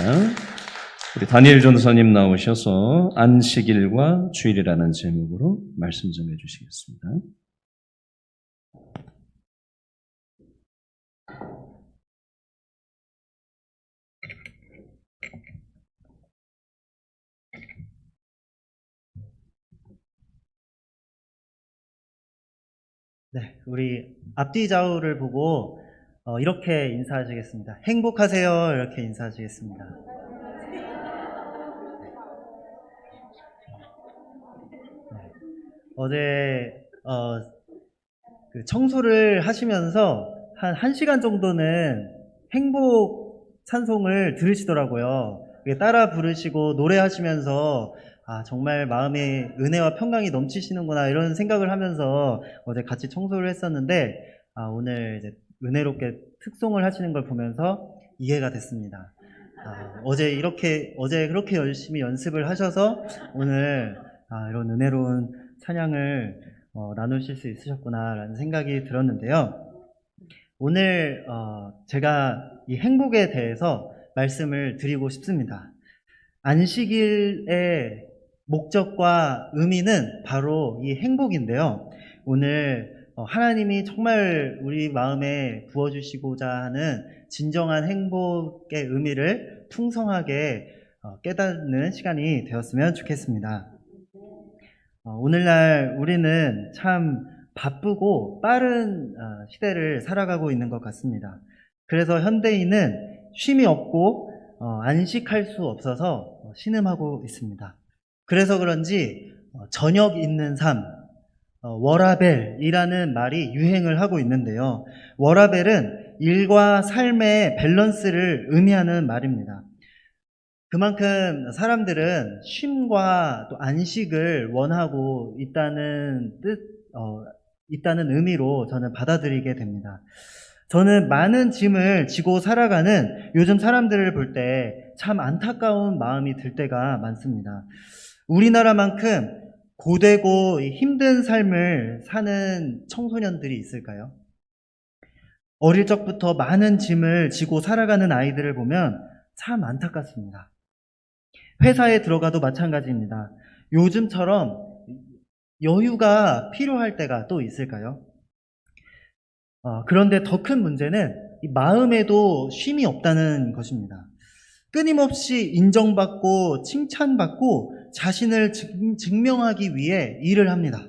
우리 다니엘 전도사님 나오셔서 안식일과 주일이라는 제목으로 말씀 좀 해주시겠습니다. 네, 우리 앞뒤 좌우를 보고 이렇게 인사하시겠습니다. 행복하세요. 이렇게 인사하시겠습니다. 네, 어제 그 청소를 하시면서 한 1시간 정도는 행복 찬송을 들으시더라고요. 따라 부르시고 노래하시면서 정말 마음에 은혜와 평강이 넘치시는구나 이런 생각을 하면서 어제 같이 청소를 했었는데 오늘 이제 은혜롭게 특송을 하시는 걸 보면서 이해가 됐습니다. 어제 그렇게 열심히 연습을 하셔서 오늘 이런 은혜로운 찬양을 나누실 수 있으셨구나라는 생각이 들었는데요. 오늘 제가 이 행복에 대해서 말씀을 드리고 싶습니다. 안식일의 목적과 의미는 바로 이 행복인데요. 오늘 하나님이 정말 우리 마음에 부어주시고자 하는 진정한 행복의 의미를 풍성하게 깨닫는 시간이 되었으면 좋겠습니다. 오늘날 우리는 참 바쁘고 빠른 시대를 살아가고 있는 것 같습니다. 그래서 현대인은 쉼이 없고 안식할 수 없어서 신음하고 있습니다. 그래서 그런지 저녁 있는 삶, 워라벨이라는 말이 유행을 하고 있는데요. 워라벨은 일과 삶의 밸런스를 의미하는 말입니다. 그만큼 사람들은 쉼과 또 안식을 원하고 있다는 있다는 의미로 저는 받아들이게 됩니다. 저는 많은 짐을 지고 살아가는 요즘 사람들을 볼 때 참 안타까운 마음이 들 때가 많습니다. 우리나라만큼 고되고 힘든 삶을 사는 청소년들이 있을까요? 어릴 적부터 많은 짐을 지고 살아가는 아이들을 보면 참 안타깝습니다. 회사에 들어가도 마찬가지입니다. 요즘처럼 여유가 필요할 때가 또 있을까요? 그런데 더 큰 문제는 이 마음에도 쉼이 없다는 것입니다. 끊임없이 인정받고 칭찬받고 자신을 증명하기 위해 일을 합니다.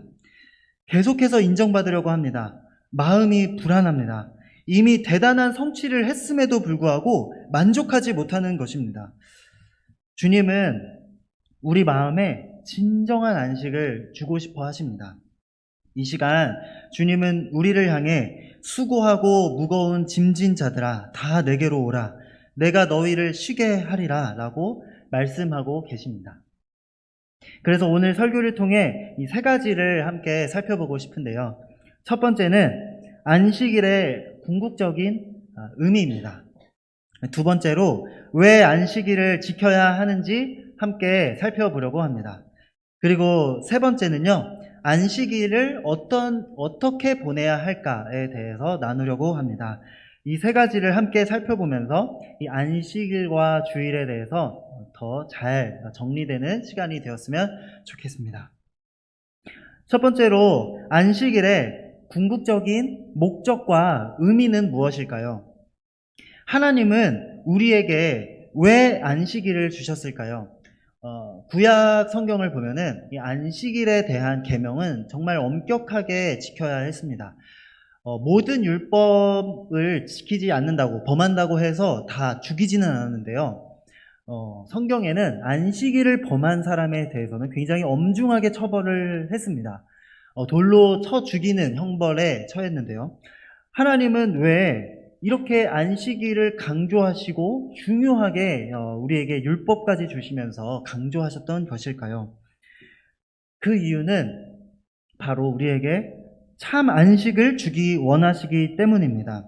계속해서 인정받으려고 합니다. 마음이 불안합니다. 이미 대단한 성취를 했음에도 불구하고 만족하지 못하는 것입니다. 주님은 우리 마음에 진정한 안식을 주고 싶어 하십니다. 이 시간 주님은 우리를 향해 수고하고 무거운 짐진 자들아 다 내게로 오라 내가 너희를 쉬게 하리라 라고 말씀하고 계십니다. 그래서 오늘 설교를 통해 이 3가지를 함께 살펴보고 싶은데요. 첫 번째는 안식일의 궁극적인 의미입니다. 두 번째로 왜 안식일을 지켜야 하는지 함께 살펴보려고 합니다. 그리고 세 번째는요, 안식일을 어떻게 보내야 할까에 대해서 나누려고 합니다. 이 3가지를 함께 살펴보면서 이 안식일과 주일에 대해서 더 잘 정리되는 시간이 되었으면 좋겠습니다. 첫 번째로 안식일의 궁극적인 목적과 의미는 무엇일까요? 하나님은 우리에게 왜 안식일을 주셨을까요? 구약 성경을 보면은 이 안식일에 대한 계명은 정말 엄격하게 지켜야 했습니다. 모든 율법을 지키지 않는다고, 범한다고 해서 다 죽이지는 않았는데요. 성경에는 안식일을 범한 사람에 대해서는 굉장히 엄중하게 처벌을 했습니다. 돌로 쳐 죽이는 형벌에 처했는데요. 하나님은 왜 이렇게 안식일을 강조하시고 중요하게 우리에게 율법까지 주시면서 강조하셨던 것일까요? 그 이유는 바로 우리에게 참 안식을 주기 원하시기 때문입니다.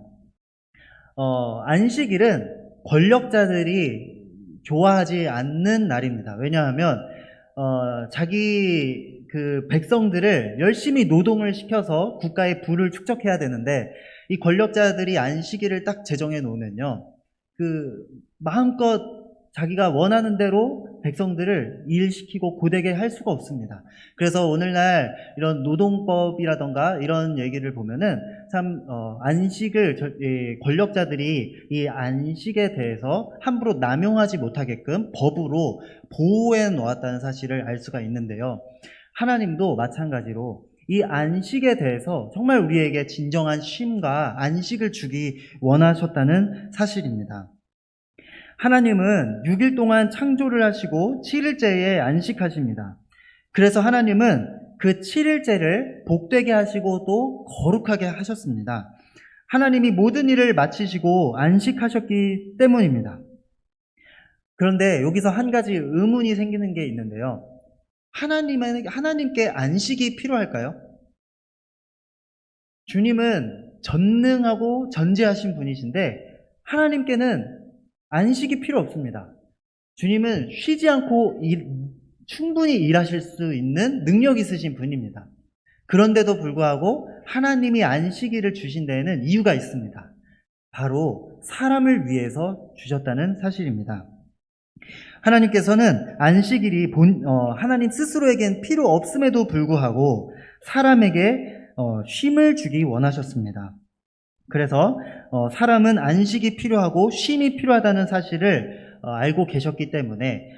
안식일은 권력자들이 좋아하지 않는 날입니다. 왜냐하면 자기 그 백성들을 열심히 노동을 시켜서 국가의 부를 축적해야 되는데 이 권력자들이 안식일을 딱 제정해 놓으면요, 그 마음껏 자기가 원하는 대로 백성들을 일시키고 고되게 할 수가 없습니다. 그래서 오늘날 이런 노동법이라던가 이런 얘기를 보면은 참 안식을 권력자들이 이 안식에 대해서 함부로 남용하지 못하게끔 법으로 보호해 놓았다는 사실을 알 수가 있는데요. 하나님도 마찬가지로 이 안식에 대해서 정말 우리에게 진정한 쉼과 안식을 주기 원하셨다는 사실입니다. 하나님은 6일 동안 창조를 하시고 7일째에 안식하십니다. 그래서 하나님은 그 7일째를 복되게 하시고 또 거룩하게 하셨습니다. 하나님이 모든 일을 마치시고 안식하셨기 때문입니다. 그런데 여기서 한 가지 의문이 생기는 게 있는데요. 하나님께 안식이 필요할까요? 주님은 전능하고 전지하신 분이신데 하나님께는 안식이 필요 없습니다. 주님은 쉬지 않고 충분히 일하실 수 있는 능력 있으신 분입니다. 그런데도 불구하고 하나님이 안식일을 주신 데에는 이유가 있습니다. 바로 사람을 위해서 주셨다는 사실입니다. 하나님께서는 안식일이 하나님 스스로에겐 필요 없음에도 불구하고 사람에게 쉼을 주기 원하셨습니다. 그래서 사람은 안식이 필요하고 쉼이 필요하다는 사실을 알고 계셨기 때문에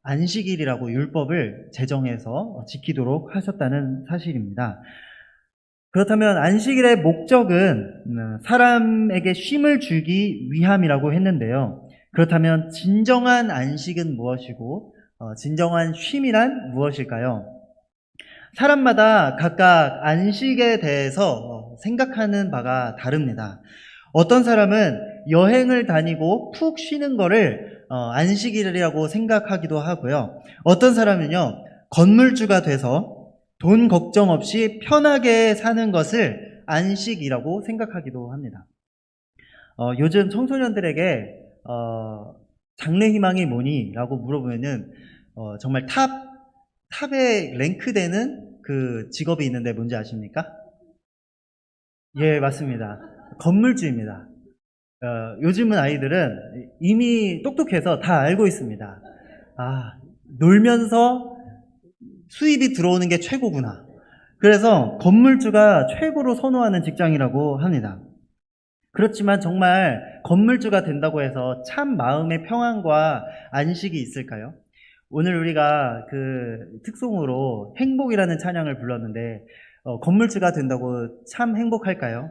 안식일이라고 율법을 제정해서 지키도록 하셨다는 사실입니다. 그렇다면 안식일의 목적은 사람에게 쉼을 주기 위함이라고 했는데요. 그렇다면 진정한 안식은 무엇이고 진정한 쉼이란 무엇일까요? 사람마다 각각 안식에 대해서 생각하는 바가 다릅니다. 어떤 사람은 여행을 다니고 푹 쉬는 거를 안식일이라고 생각하기도 하고요. 어떤 사람은요, 건물주가 돼서 돈 걱정 없이 편하게 사는 것을 안식이라고 생각하기도 합니다. 요즘 청소년들에게 장래 희망이 뭐니? 라고 물어보면은 정말 탑에 랭크되는 그 직업이 있는데 뭔지 아십니까? 예, 맞습니다. 건물주입니다. 요즘은 아이들은 이미 똑똑해서 다 알고 있습니다. 놀면서 수입이 들어오는 게 최고구나. 그래서 건물주가 최고로 선호하는 직장이라고 합니다. 그렇지만 정말 건물주가 된다고 해서 참 마음의 평안과 안식이 있을까요? 오늘 우리가 그 특송으로 행복이라는 찬양을 불렀는데 건물주가 된다고 참 행복할까요?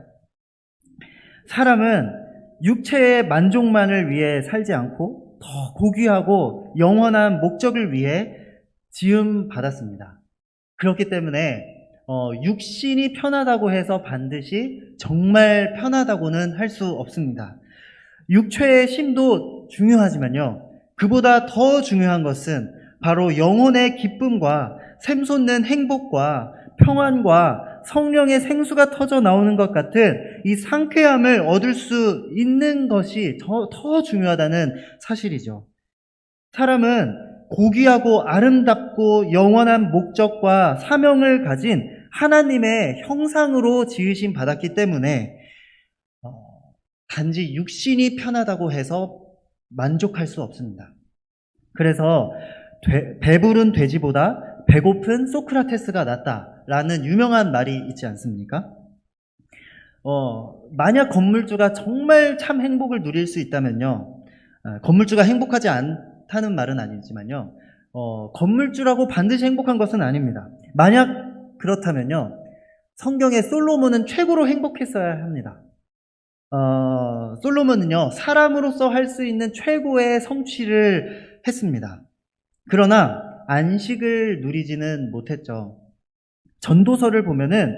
사람은 육체의 만족만을 위해 살지 않고 더 고귀하고 영원한 목적을 위해 지음 받았습니다. 그렇기 때문에 육신이 편하다고 해서 반드시 정말 편하다고는 할 수 없습니다. 육체의 쉼도 중요하지만요. 그보다 더 중요한 것은 바로 영혼의 기쁨과 샘솟는 행복과 평안과 성령의 생수가 터져 나오는 것 같은 이 상쾌함을 얻을 수 있는 것이 더 중요하다는 사실이죠. 사람은 고귀하고 아름답고 영원한 목적과 사명을 가진 하나님의 형상으로 지으심 받았기 때문에 단지 육신이 편하다고 해서 만족할 수 없습니다. 그래서 배부른 돼지보다 배고픈 소크라테스가 낫다라는 유명한 말이 있지 않습니까? 만약 건물주가 정말 참 행복을 누릴 수 있다면요. 건물주가 행복하지 않다는 말은 아니지만요. 건물주라고 반드시 행복한 것은 아닙니다. 만약 그렇다면요. 성경에 솔로몬은 최고로 행복했어야 합니다. 솔로몬은요, 사람으로서 할 수 있는 최고의 성취를 했습니다. 그러나 안식을 누리지는 못했죠. 전도서를 보면은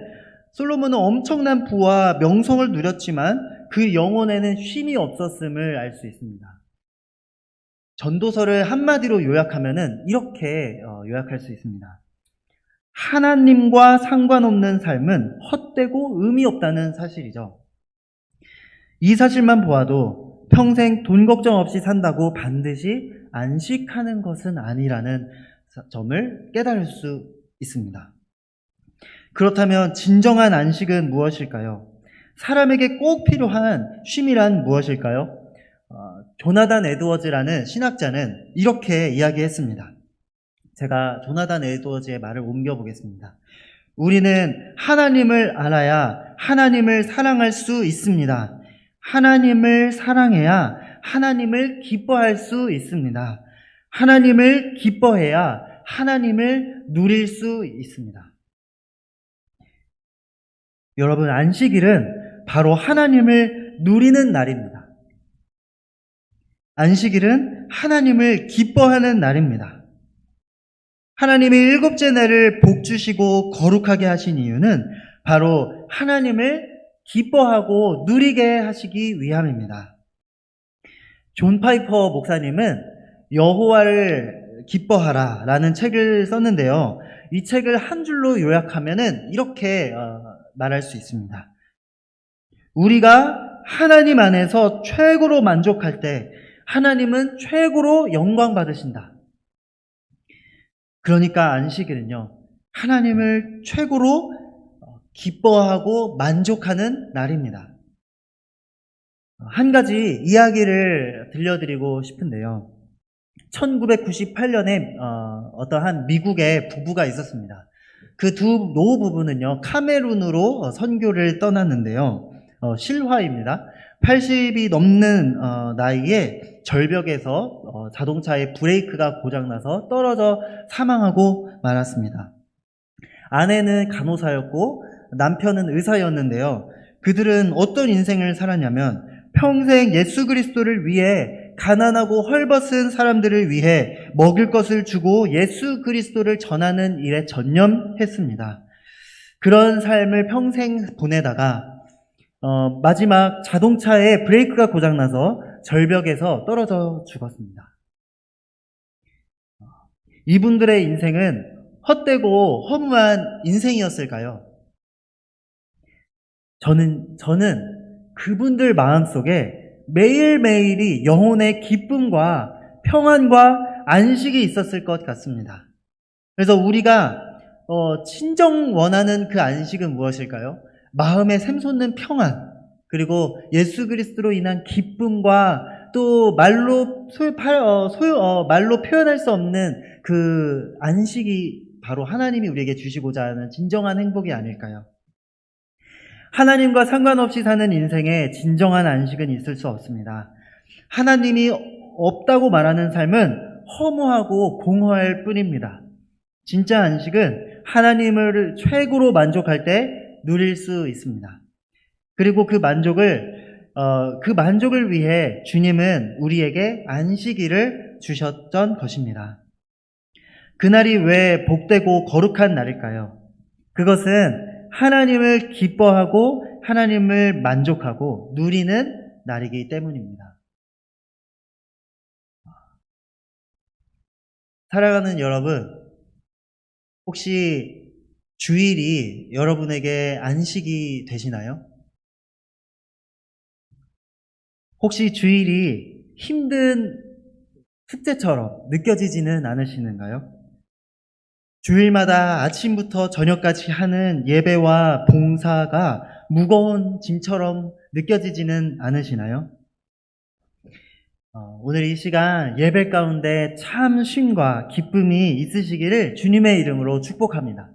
솔로몬은 엄청난 부와 명성을 누렸지만 그 영혼에는 쉼이 없었음을 알 수 있습니다. 전도서를 한마디로 요약하면은 이렇게 요약할 수 있습니다. 하나님과 상관없는 삶은 헛되고 의미 없다는 사실이죠. 이 사실만 보아도 평생 돈 걱정 없이 산다고 반드시 안식하는 것은 아니라는 점을 깨달을 수 있습니다. 그렇다면 진정한 안식은 무엇일까요? 사람에게 꼭 필요한 쉼이란 무엇일까요? 조나단 에드워즈라는 신학자는 이렇게 이야기했습니다. 제가 조나단 에드워즈의 말을 옮겨보겠습니다. 우리는 하나님을 알아야 하나님을 사랑할 수 있습니다. 하나님을 사랑해야 하나님을 기뻐할 수 있습니다. 하나님을 기뻐해야 하나님을 누릴 수 있습니다. 여러분, 안식일은 바로 하나님을 누리는 날입니다. 안식일은 하나님을 기뻐하는 날입니다. 하나님이 일곱째 날을 복주시고 거룩하게 하신 이유는 바로 하나님을 기뻐하고 누리게 하시기 위함입니다. 존 파이퍼 목사님은 여호와를 기뻐하라 라는 책을 썼는데요. 이 책을 한 줄로 요약하면은 이렇게 말할 수 있습니다. 우리가 하나님 안에서 최고로 만족할 때 하나님은 최고로 영광 받으신다. 그러니까 안식일은요, 하나님을 최고로 기뻐하고 만족하는 날입니다. 한 가지 이야기를 들려드리고 싶은데요. 1998년에 어떠한 미국의 부부가 있었습니다. 그 두 노부부는요, 카메룬으로 선교를 떠났는데요. 실화입니다. 80이 넘는 나이에 절벽에서 자동차의 브레이크가 고장나서 떨어져 사망하고 말았습니다. 아내는 간호사였고 남편은 의사였는데요. 그들은 어떤 인생을 살았냐면 평생 예수 그리스도를 위해 가난하고 헐벗은 사람들을 위해 먹을 것을 주고 예수 그리스도를 전하는 일에 전념했습니다. 그런 삶을 평생 보내다가 마지막 자동차의 브레이크가 고장나서 절벽에서 떨어져 죽었습니다. 이분들의 인생은 헛되고 허무한 인생이었을까요? 저는 그분들 마음속에 매일매일이 영혼의 기쁨과 평안과 안식이 있었을 것 같습니다. 그래서 우리가 진정 원하는 그 안식은 무엇일까요? 마음에 샘솟는 평안, 그리고 예수 그리스도로 인한 기쁨과 또 말로 표현할 수 없는 그 안식이 바로 하나님이 우리에게 주시고자 하는 진정한 행복이 아닐까요? 하나님과 상관없이 사는 인생에 진정한 안식은 있을 수 없습니다. 하나님이 없다고 말하는 삶은 허무하고 공허할 뿐입니다. 진짜 안식은 하나님을 최고로 만족할 때 누릴 수 있습니다. 그리고 그 만족을 위해 주님은 우리에게 안식일을 주셨던 것입니다. 그날이 왜 복되고 거룩한 날일까요? 그것은 하나님을 기뻐하고 하나님을 만족하고 누리는 날이기 때문입니다. 사랑하는 여러분, 혹시 주일이 여러분에게 안식이 되시나요? 혹시 주일이 힘든 숙제처럼 느껴지지는 않으시는가요? 주일마다 아침부터 저녁까지 하는 예배와 봉사가 무거운 짐처럼 느껴지지는 않으시나요? 오늘 이 시간 예배 가운데 참 쉼과 기쁨이 있으시기를 주님의 이름으로 축복합니다.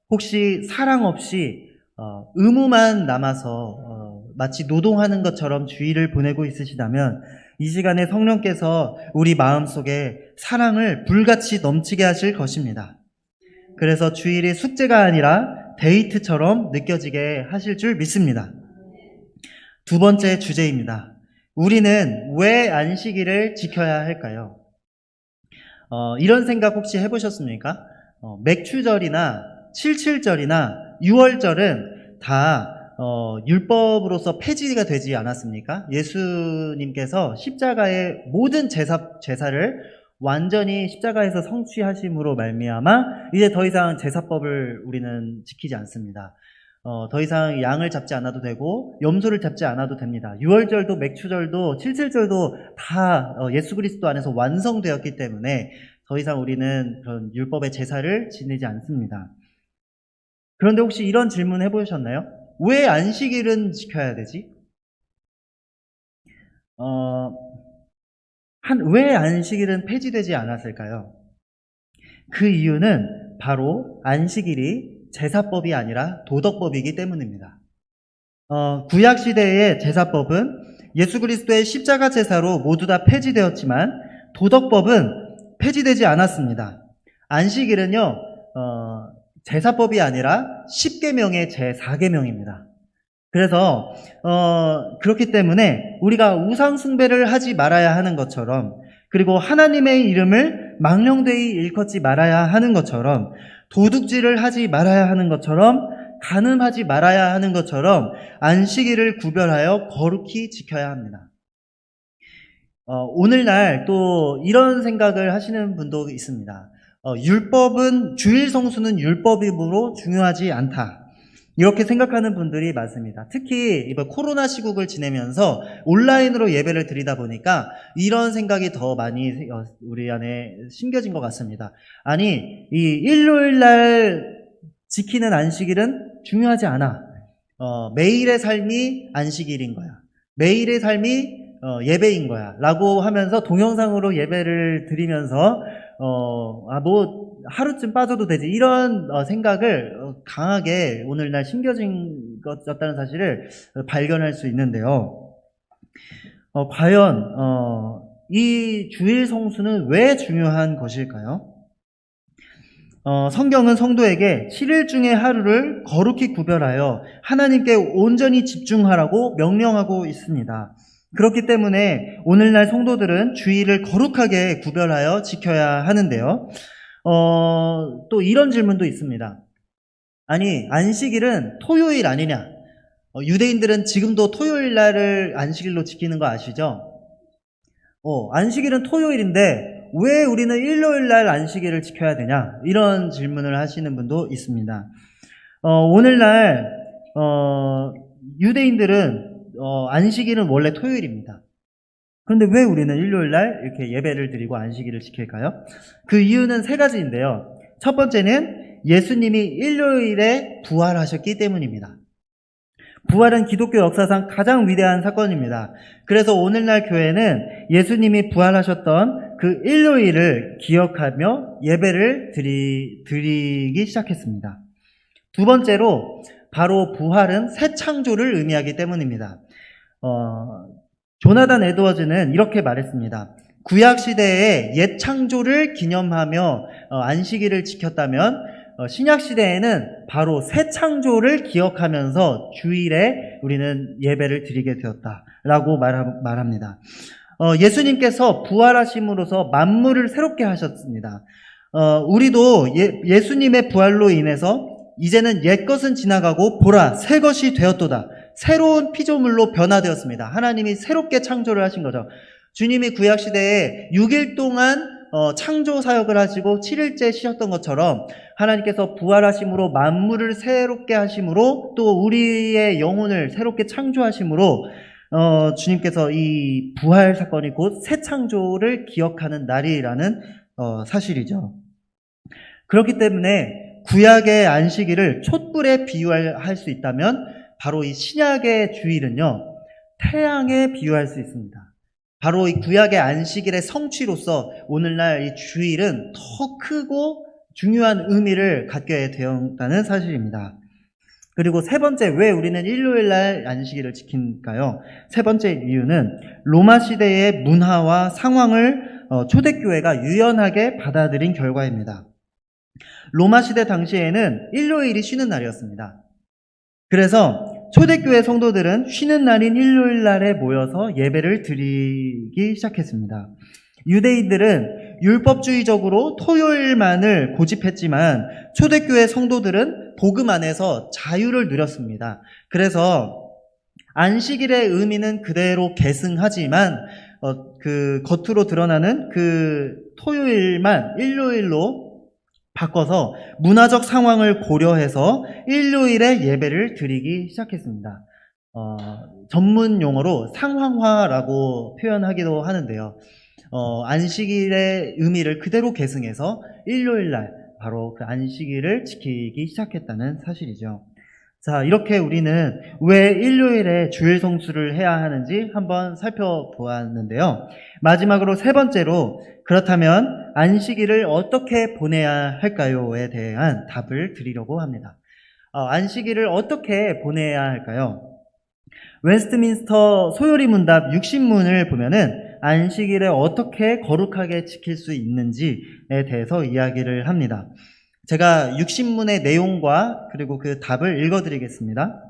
혹시 사랑 없이 의무만 남아서 마치 노동하는 것처럼 주일을 보내고 있으시다면 이 시간에 성령께서 우리 마음속에 사랑을 불같이 넘치게 하실 것입니다. 그래서 주일이 숙제가 아니라 데이트처럼 느껴지게 하실 줄 믿습니다. 두 번째 주제입니다. 우리는 왜 안식일을 지켜야 할까요? 이런 생각 혹시 해보셨습니까? 맥추절이나 77절이나 6월절은 다 율법으로서 폐지가 되지 않았습니까? 예수님께서 십자가의 모든 제사를 완전히 십자가에서 성취하심으로 말미암아 이제 더 이상 제사법을 우리는 지키지 않습니다. 더 이상 양을 잡지 않아도 되고 염소를 잡지 않아도 됩니다. 6월절도 맥추절도 77절도 다 예수 그리스도 안에서 완성되었기 때문에 더 이상 우리는 그런 율법의 제사를 지내지 않습니다. 그런데 혹시 이런 질문 해보셨나요? 왜 안식일은 지켜야 되지? 왜 안식일은 폐지되지 않았을까요? 그 이유는 바로 안식일이 제사법이 아니라 도덕법이기 때문입니다. 구약시대의 제사법은 예수 그리스도의 십자가 제사로 모두 다 폐지되었지만 도덕법은 폐지되지 않았습니다. 안식일은요, 제사법이 아니라 십계명의 제4계명입니다. 그래서 그렇기 때문에 우리가 우상 숭배를 하지 말아야 하는 것처럼, 그리고 하나님의 이름을 망령되이 일컫지 말아야 하는 것처럼, 도둑질을 하지 말아야 하는 것처럼, 간음하지 말아야 하는 것처럼 안식일을 구별하여 거룩히 지켜야 합니다. 오늘날 또 이런 생각을 하시는 분도 있습니다. 율법은, 주일 성수는 율법이므로 중요하지 않다, 이렇게 생각하는 분들이 많습니다. 특히 이번 코로나 시국을 지내면서 온라인으로 예배를 드리다 보니까 이런 생각이 더 많이 우리 안에 심겨진 것 같습니다. 아니, 이 일요일날 지키는 안식일은 중요하지 않아. 매일의 삶이 안식일인 거야. 매일의 삶이 예배인 거야. 라고 하면서 동영상으로 예배를 드리면서 뭐 하루쯤 빠져도 되지, 이런 생각을 강하게 오늘날 심겨진 것같다는 사실을 발견할 수 있는데요. 과연 이 주일 성수는 왜 중요한 것일까요? 성경은 성도에게 7일 중에 하루를 거룩히 구별하여 하나님께 온전히 집중하라고 명령하고 있습니다. 그렇기 때문에 오늘날 성도들은 주일을 거룩하게 구별하여 지켜야 하는데요. 또 이런 질문도 있습니다. 아니, 안식일은 토요일 아니냐? 유대인들은 지금도 토요일 날을 안식일로 지키는 거 아시죠? 안식일은 토요일인데 왜 우리는 일요일 날 안식일을 지켜야 되냐? 이런 질문을 하시는 분도 있습니다. 오늘날 유대인들은 안식일은 원래 토요일입니다. 그런데 왜 우리는 일요일 날 이렇게 예배를 드리고 안식일을 지킬까요? 그 이유는 세 가지인데요. 첫 번째는 예수님이 일요일에 부활하셨기 때문입니다. 부활은 기독교 역사상 가장 위대한 사건입니다. 그래서 오늘날 교회는 예수님이 부활하셨던 그 일요일을 기억하며 예배를 드리기 시작했습니다. 두 번째로 바로 부활은 새 창조를 의미하기 때문입니다. 조나단 에드워즈는 이렇게 말했습니다. 구약시대에 옛 창조를 기념하며 안식일을 지켰다면 신약시대에는 바로 새 창조를 기억하면서 주일에 우리는 예배를 드리게 되었다라고 말합니다. 예수님께서 부활하심으로써 만물을 새롭게 하셨습니다. 우리도 예수님의 부활로 인해서 이제는 옛것은 지나가고 보라 새 것이 되었도다, 새로운 피조물로 변화되었습니다. 하나님이 새롭게 창조를 하신 거죠. 주님이 구약시대에 6일 동안 창조 사역을 하시고 7일째 쉬셨던 것처럼 하나님께서 부활하심으로 만물을 새롭게 하심으로 또 우리의 영혼을 새롭게 창조하심으로 주님께서 이 부활 사건이 곧 새 창조를 기억하는 날이라는 사실이죠. 그렇기 때문에 구약의 안식일을 촛불에 비유할 수 있다면 바로 이 신약의 주일은요, 태양에 비유할 수 있습니다. 바로 이 구약의 안식일의 성취로서 오늘날 이 주일은 더 크고 중요한 의미를 갖게 되었다는 사실입니다. 그리고 세 번째, 왜 우리는 일요일 날 안식일을 지킬까요? 세 번째 이유는 로마 시대의 문화와 상황을 초대교회가 유연하게 받아들인 결과입니다. 로마 시대 당시에는 일요일이 쉬는 날이었습니다. 그래서 초대교회 성도들은 쉬는 날인 일요일 날에 모여서 예배를 드리기 시작했습니다. 유대인들은 율법주의적으로 토요일만을 고집했지만 초대교회 성도들은 복음 안에서 자유를 누렸습니다. 그래서 안식일의 의미는 그대로 계승하지만 그 겉으로 드러나는 그 토요일만 일요일로 바꿔서 문화적 상황을 고려해서 일요일에 예배를 드리기 시작했습니다. 전문 용어로 상황화라고 표현하기도 하는데요. 안식일의 의미를 그대로 계승해서 일요일날 바로 그 안식일을 지키기 시작했다는 사실이죠. 자, 이렇게 우리는 왜 일요일에 주일 성수를 해야 하는지 한번 살펴보았는데요. 마지막으로 세 번째로, 그렇다면 안식일을 어떻게 보내야 할까요에 대한 답을 드리려고 합니다. 안식일을 어떻게 보내야 할까요? 웨스트민스터 소요리 문답 60문을 보면은 안식일을 어떻게 거룩하게 지킬 수 있는지에 대해서 이야기를 합니다. 제가 60문의 내용과 그리고 그 답을 읽어드리겠습니다.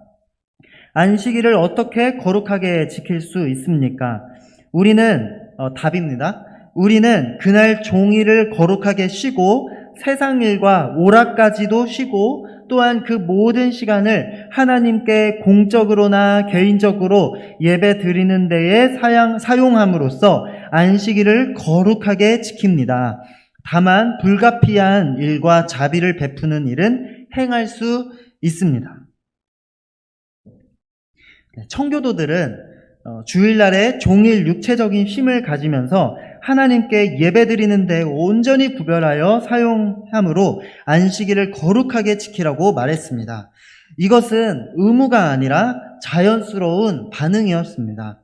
안식일을 어떻게 거룩하게 지킬 수 있습니까? 우리는 답입니다. 우리는 그날 종일을 거룩하게 쉬고 세상 일과 오락까지도 쉬고 또한 그 모든 시간을 하나님께 공적으로나 개인적으로 예배 드리는 데에 사용함으로써 안식일을 거룩하게 지킵니다. 다만 불가피한 일과 자비를 베푸는 일은 행할 수 있습니다. 청교도들은 주일날에 종일 육체적인 쉼을 가지면서 하나님께 예배드리는 데 온전히 구별하여 사용함으로 안식일을 거룩하게 지키라고 말했습니다. 이것은 의무가 아니라 자연스러운 반응이었습니다.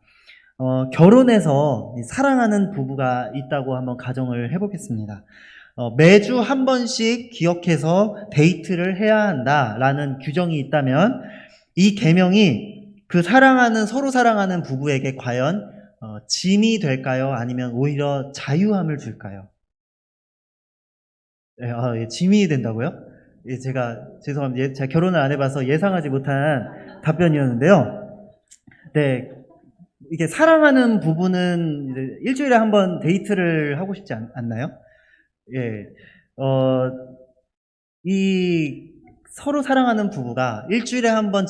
결혼해서 사랑하는 부부가 있다고 한번 가정을 해보겠습니다. 매주 한 번씩 기억해서 데이트를 해야 한다라는 규정이 있다면 이 계명이 그 서로 사랑하는 부부에게 과연 짐이 될까요? 아니면 오히려 자유함을 줄까요? 예, 짐이 된다고요? 예, 죄송합니다. 제가 결혼을 안 해봐서 예상하지 못한 답변이었는데요. 네, 이게 사랑하는 부부는 이제 일주일에 한 번 데이트를 하고 싶지 않나요? 예, 이 서로 사랑하는 부부가 일주일에 한 번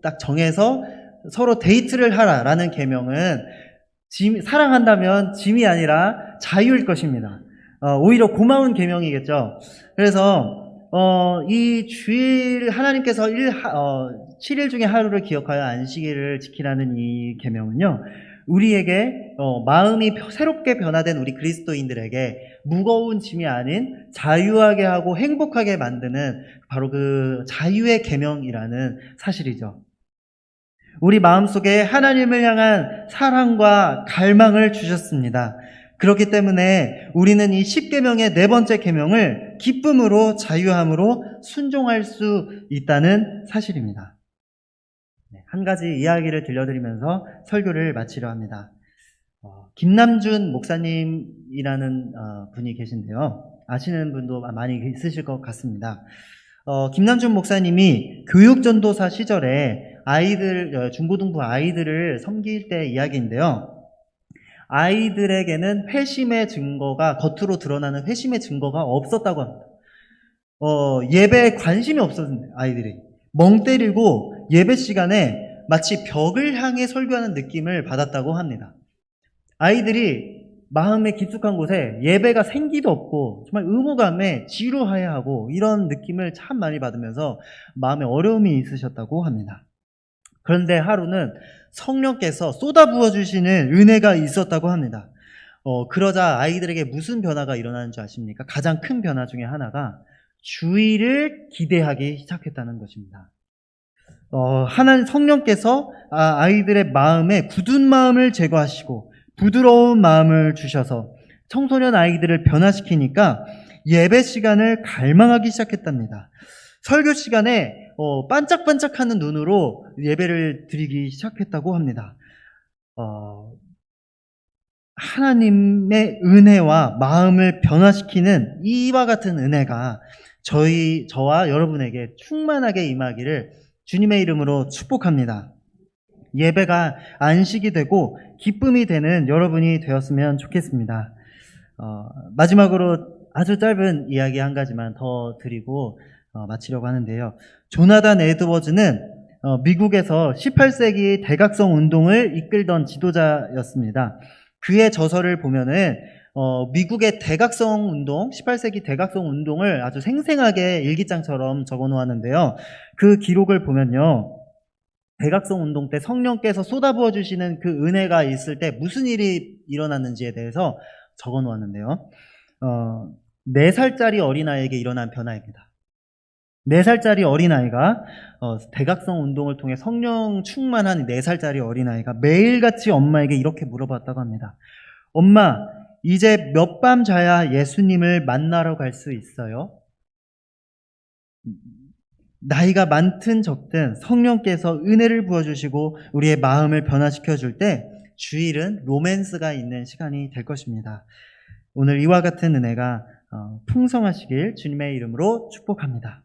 딱 정해서 서로 데이트를 하라라는 계명은 사랑한다면 짐이 아니라 자유일 것입니다. 오히려 고마운 계명이겠죠. 그래서 이 주일 하나님께서 7일 중에 하루를 기억하여 안식일을 지키라는 이 계명은요, 우리에게 마음이 새롭게 변화된 우리 그리스도인들에게 무거운 짐이 아닌 자유하게 하고 행복하게 만드는 바로 그 자유의 계명이라는 사실이죠. 우리 마음속에 하나님을 향한 사랑과 갈망을 주셨습니다. 그렇기 때문에 우리는 이 10계명의 네 번째 계명을 기쁨으로 자유함으로 순종할 수 있다는 사실입니다. 한 가지 이야기를 들려드리면서 설교를 마치려 합니다. 김남준 목사님이라는 분이 계신데요. 아시는 분도 많이 있으실 것 같습니다. 김남준 목사님이 교육전도사 시절에 중고등부 아이들을 섬길 때 이야기인데요. 아이들에게는 겉으로 드러나는 회심의 증거가 없었다고 합니다. 예배에 관심이 없었는데, 아이들이. 멍 때리고 예배 시간에 마치 벽을 향해 설교하는 느낌을 받았다고 합니다. 아이들이 마음의 깊숙한 곳에 예배가 생기도 없고 정말 의무감에 지루해하고 이런 느낌을 참 많이 받으면서 마음에 어려움이 있으셨다고 합니다. 그런데 하루는 성령께서 쏟아부어 주시는 은혜가 있었다고 합니다. 그러자 아이들에게 무슨 변화가 일어나는 줄 아십니까? 가장 큰 변화 중에 하나가 주일을 기대하기 시작했다는 것입니다. 하나님 성령께서 아이들의 마음에 굳은 마음을 제거하시고 부드러운 마음을 주셔서 청소년 아이들을 변화시키니까 예배 시간을 갈망하기 시작했답니다. 설교 시간에 반짝반짝하는 눈으로 예배를 드리기 시작했다고 합니다. 하나님의 은혜와 마음을 변화시키는 이와 같은 은혜가 저와 여러분에게 충만하게 임하기를 주님의 이름으로 축복합니다. 예배가 안식이 되고 기쁨이 되는 여러분이 되었으면 좋겠습니다. 마지막으로 아주 짧은 이야기 한 가지만 더 드리고 마치려고 하는데요. 조나단 에드워즈는 미국에서 18세기 대각성 운동을 이끌던 지도자였습니다. 그의 저서를 보면은 미국의 대각성 운동, 18세기 대각성 운동을 아주 생생하게 일기장처럼 적어 놓았는데요. 그 기록을 보면요. 대각성 운동 때 성령께서 쏟아부어 주시는 그 은혜가 있을 때 무슨 일이 일어났는지에 대해서 적어 놓았는데요. 4살짜리 어린아이에게 일어난 변화입니다. 4살짜리 어린아이가 대각성 운동을 통해 성령 충만한 4살짜리 어린아이가 매일같이 엄마에게 이렇게 물어봤다고 합니다. 엄마, 이제 몇 밤 자야 예수님을 만나러 갈 수 있어요? 나이가 많든 적든 성령께서 은혜를 부어주시고 우리의 마음을 변화시켜 줄 때 주일은 로맨스가 있는 시간이 될 것입니다. 오늘 이와 같은 은혜가 풍성하시길 주님의 이름으로 축복합니다.